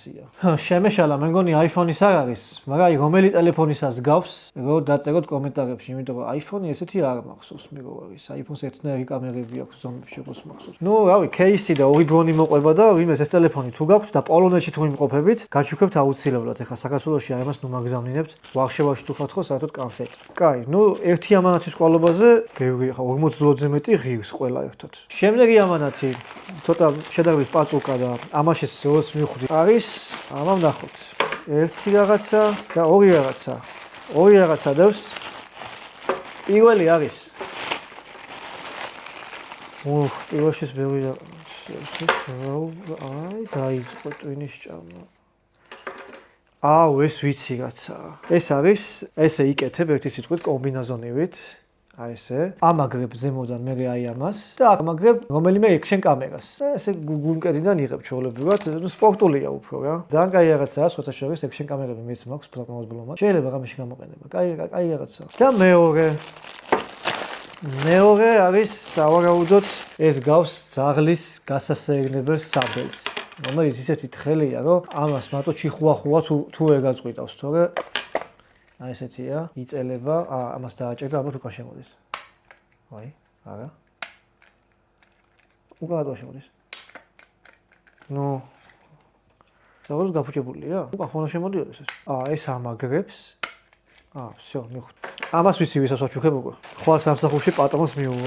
კეისია. შემეშალა, მე მგონი iPhone-ის არ არის, მაგრამ აი რომელი ტელეფონისაც გავს, რო დაწეროთ კომენტარებში, იმიტომ რომ iPhone-ი ესეთი არ მახსოვს მეგობარის. iPhone-ს ერთნაირი კამერები აქვს ზომებში როგორც მახსოვს. ნუ რავი, კეისი და ორი დრონი მოყვება და ვინმეს ეს ტელეფონი თუ გაქვთ და პოლონეთში თუ იმყოფებით, გაჩუქებთ აუცილებლად. ეხლა საქართველოში არ იმას ნუ მაგზავნინებთ. ვახშევაში თუ ხართ ხო საერთოდ კანფეტი. კაი, ნუ ერთი ამანათის ყვალობაზე, ბევრი ხა 40 ზლოტზე მეტი ღირს ყველა ერთად. შემდეგი ამანათი ცოტა შედარებით პაწუკა და ამაში ზოლს მივხვდი. არის, ამამ ნახოთ. ერთი რაღაცა და ორი რაღაცა. ორი რაღაცა დევს. პირველი არის. პირველშიც ბევრი აი, დაიწყო ტვინის ჭამა. ეს ვიცი რაცა. ეს არის, ესე იკეთებ ერთი სიტყვით კომბინაზონივით. აი ესე. ამაგრებ ზემოდან მე აი ამას და ამაგრებ რომელიმე ექშენ კამერას. ესე გულმკერდიდან იღებ ჩვეულებრივად, სპორტულია უფრო რა. ძალიან კაი რაღაცაა, სხვათა შორის ექშენ კამერები მეც მაქვს პროგრამის ბლომად. შეიძლება რამეში გამოყენება. კაი რაღაცაა. და მეორე არის სავარაუდოდ ეს გავს ძაღლის გასასეირნებელ საბელს. რომელიც ისეთი თხელია, რომ ამას მარტო ჩიხუახუა თუ ვერ გაწყვიტავს, თორე აი ესეთია, იწელება, ამას დააჭერდა, ალბათ უკან შემოდის. აი, არა. უკან შემოდის. ნუ საერთოდ გაფუჭებულია? უკან ხოლმე შემოდიოდეს ეს. ეს ამაგრებს. всё, მივხვდი. ამას ვიცი ვისაც ვაჩუქებ უკვე. ხვალ სამსახურში პატრონს მიუვა.